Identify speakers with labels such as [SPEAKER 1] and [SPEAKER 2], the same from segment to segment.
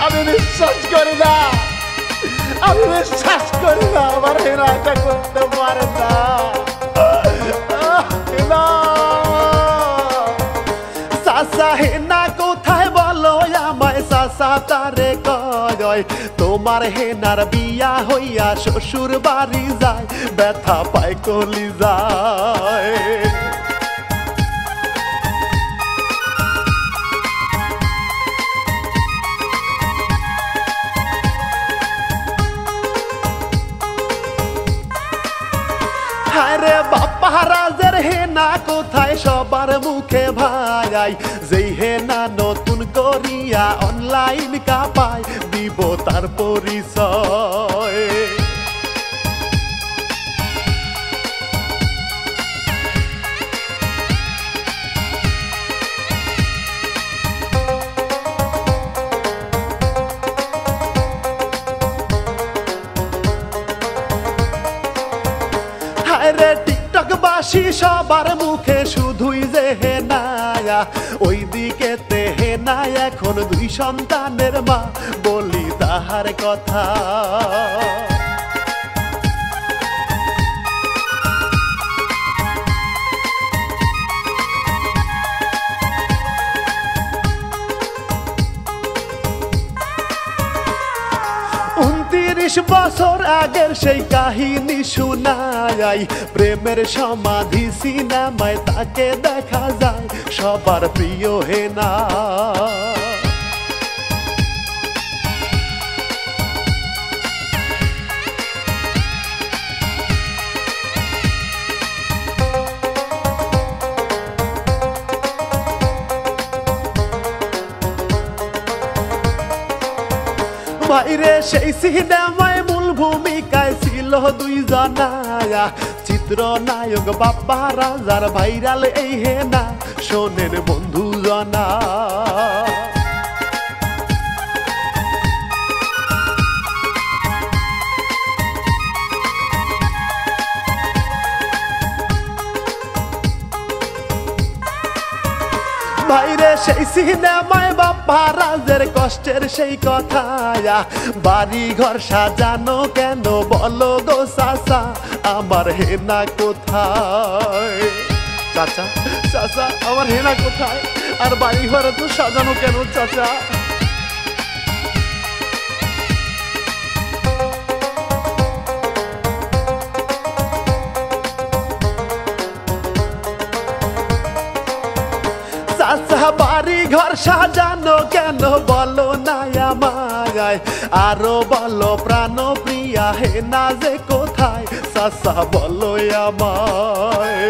[SPEAKER 1] আমি বিশ্বাস করি না, আমি বিশ্বাস করি না আমার হেনা এটা করতে পারে না। চাচা হেনা কোথায় বলো আমায়, চাচা তারে কয় তোমার হেনার বিয়া হইয়া শ্বশুর বাড়ি যায়, ব্যথা পায় কলি যায়। হায়রে বাপ্পা রাজের হেনা কোথায় সবার মুখে ভাই, যেই হেনা নতুন করিয়া অনলাইন কাপায়, দিব তার পরিচয়। হায়রে টিকটক বাসী সবার মুখে শুধুই যে হেনায়া, ওই দিকে তে হেনা এখন 2 সন্তানের মা, বলি তাহার কথা। বছর আগের সেই কাহিনী শুনাই, প্রেমের সমাধি সিনেমায় তাকে দেখা যায়, সবার প্রিয় হেনা। বাইরে সেই সিনেমায় মূল ভূমিকায় ছিল 2 জনায়া, চিত্রনায়ক বাপ্পা রাজার ভাইরাল এই হেনা, শোনেন বন্ধু জনা। বাইরে সেই সিনেমায় বাপ্পা রাজের কষ্টের সেই কথা, বাড়ি ঘর সাজানো কেন বলো গো চাচা, আমার হেনা কোথায়? চাচা চাচা আমার হেনা কোথায়? আর বাড়ি ঘর তো সাজানো কেন চাচা? চাচা বাড়ি ঘর সাজানো কেন বলো না আমায়, আরো বলো প্রাণ প্রিয়া হেনা যে কোথায়, চাচা বলো আমায়।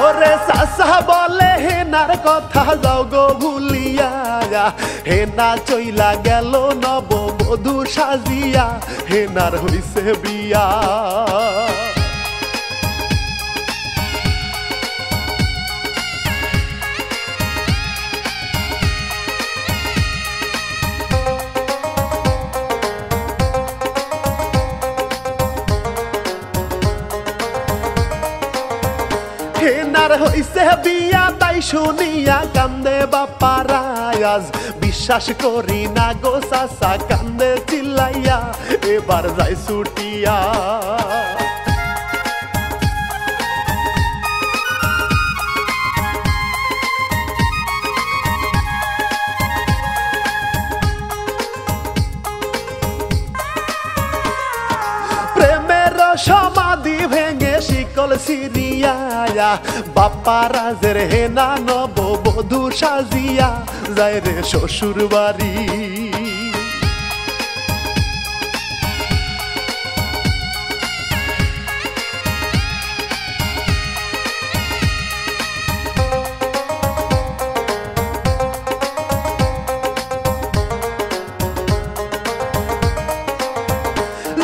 [SPEAKER 1] ওরে চাচা বলে হেনার কথা যাও গো ভুলিয়া, হেনা চইলা গেল নববধূ সাজিয়া, হেনার হইছে বিয়া। হেনার হইছে বিয়া তাই শুনিয়া কান্দে বাপ্পা রাজ, বিশ্বাস করি না গো চাচা কান্দে চিল্লাইয়া, এবার যাই ছুটিয়া। প্রেমের সমাধি ভেঙে শিকল সিরিয়া, বাপ্পা রাজের হেনা নববধূ সাজিয়া, যায় রে শ্বশুর বাড়ি।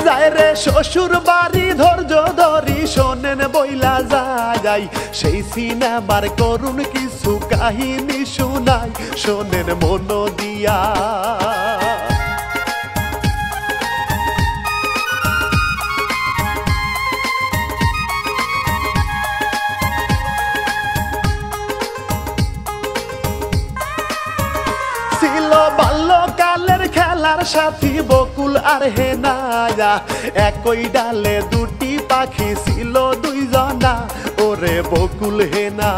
[SPEAKER 1] যায় রে শ্বশুর বাড়ি ধৈর্য ধরি শোনেন বইলা যায়, সেই সিনেমার করুণ কিছু কাহিনী শুনাই, শোনেন মন দিয়া। হেনার সাথী বকুল আর হেনায়া, একই ডালে দুটি পাখি ছিল দুইজনা, ওরে বকুল হেনা।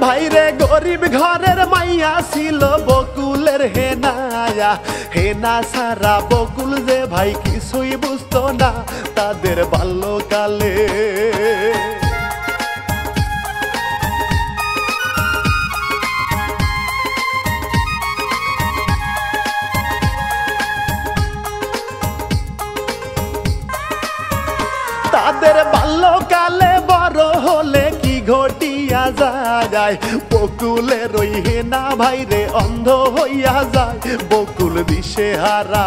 [SPEAKER 1] ভাইরে গরিব ঘরের মাইয়া ছিল বকুলের হেনায়া, হেনা সারা বকুল যে ভাই কিছুই বুঝতো না তাদের বাল্যকালে। তাদের বাল্যকালে বড় হলে কি ঘটিয়া যায়, বকুলের ওই হেনা ভাইরে অন্ধ হইয়া যায়, বকুল দিশেহারা।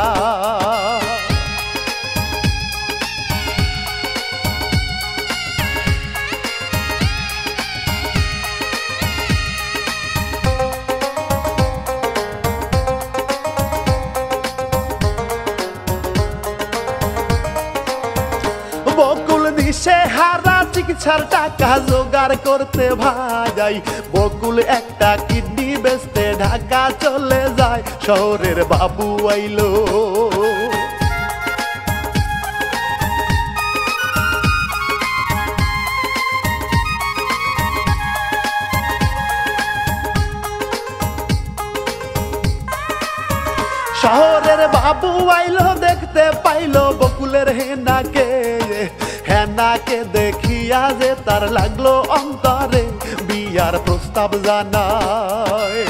[SPEAKER 1] বকুল দিশেহারা চিকিৎসার টাকা জোগাড় করতে ভাই, বকুল একটা কিডনি বেচতে ঢাকা চলে যায়, শহরের বাবু আইলো। শহরের বাবু আইলো দেখতে পাইলো বকুলের হেনাকে, হেনাকে দেখিয়া যে তার লাগলো অন্তরে বিয়ার প্রস্তাব জানায়।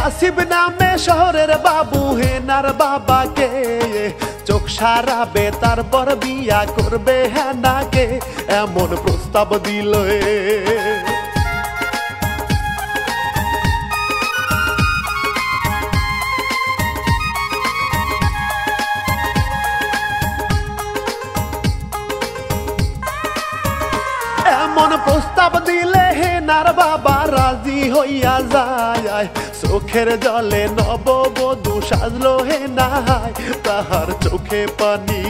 [SPEAKER 1] আসিফ নামে শহরের বাবু হেনার বাবাকে, চোখ সারাবে তারপর বিয়া করবে হেনাকে, এমন প্রস্তাব দিল। এমন প্রস্তাব দিলে হেনার বাবা রাজি হইয়া যায়, চোখের জলে নববধূ সাজলো হেনা, তাহার চোখে পানি।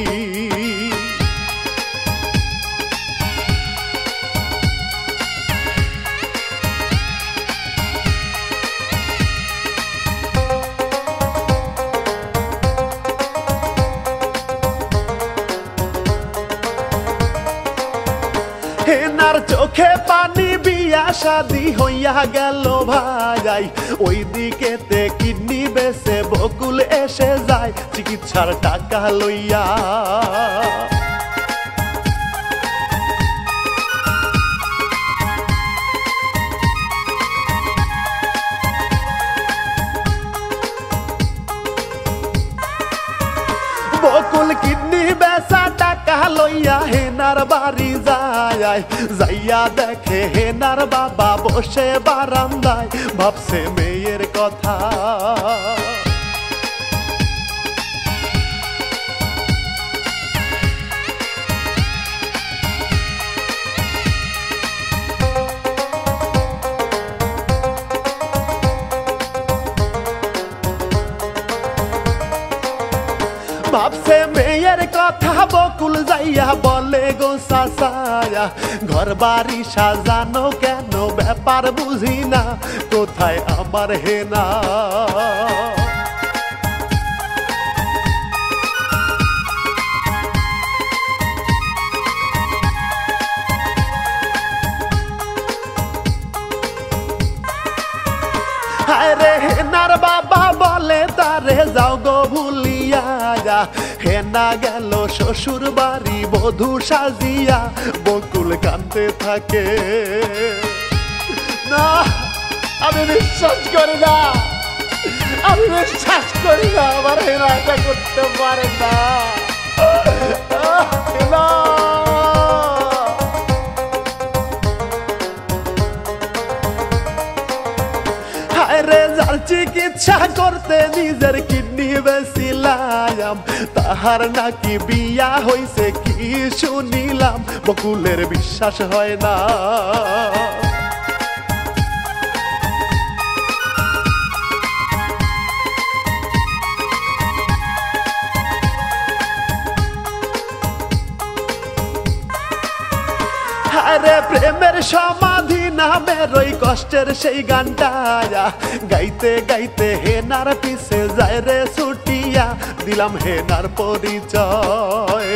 [SPEAKER 1] হেনার চোখে পানি, বিয়া শাদি হইয়া গেল ভাই, ওই দিকেতে কিডনি বেচে বকুল এসে যায় চিকিৎসার টাকা লইয়া। বকুল কিডনি বেচা টাকা লইয়া হেনার বাড়ি যায়, যাইয়া দেখে হেনার বাবা বসে বারান্দায় ভাবছে মেয়ের কথা। ভাবছে মেয়ের কথা, বকুল যাইয়া বলে গো চাচা, ঘর বাড়ি সাজানো কেন ব্যাপার বুঝি না, কোথায় আমার হেনা। হায় রে হেনার বাবা বলে তারে যাও গো ভুলিয়া, হেনা গেল শ্বশুর বাড়ি বধূ সাজিয়া, বকুল কাঁদতে থাকে। না, আমি বিশ্বাস করি না, আমি বিশ্বাস করি না আমার হেনা এটা করতে পারে না। হেনা রাতে নিজের কিডনি বেচিলাম তাহার নাকি বিয়া হইছে কি শুনিলাম বকুলের বিশ্বাস হয় না আরে প্রেমের সমাধি নামের ওই কষ্টের সেই গানটা গাইতে গাইতে হেনার পিছে যায় রে ছুটিয়া দিলাম হেনার পরিচয়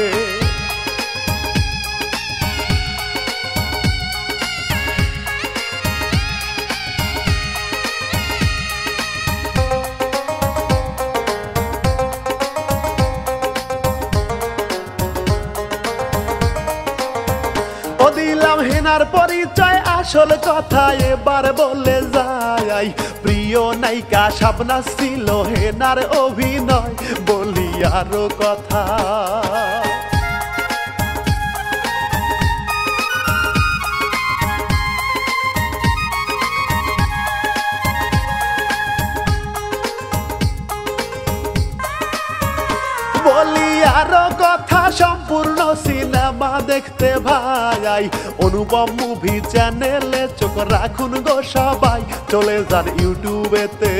[SPEAKER 1] দিলাম হেনার পরিচয় আসল কথা এবার বলে যাই প্রিয় নায়িকা শাবনাজ ছিল হেনার অভিনয় বলি আরো কথা বলি আরো কথা সম্পূর্ণ সিনেমা দেখতে ভাই অনুপম মুভি চ্যানেলে চোখ রাখুন গো সবাই চলে যান ইউটিউবেতে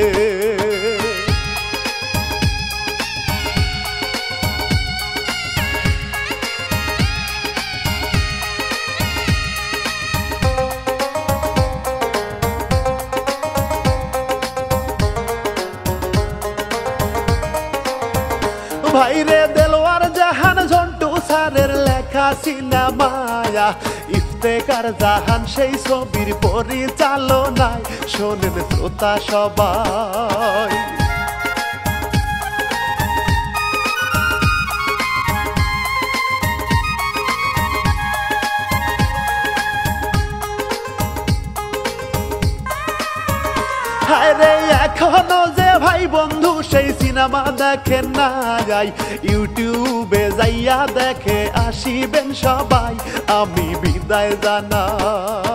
[SPEAKER 1] ভাইরে দেলোয়ার জাহান ঝন্টু স্যারের লেখা সিনেমায়া ইফতেখার জাহান সেই ছবির পরিচালনায় শোনেন শ্রোতা সবাই হায়রে এখনো যে ভাই বন্ধু সেই সিনেমা দেখেন না যাই ইউটিউবে যাইয়া দেখে আসিবেন সবাই আমি বিদায় জানাই।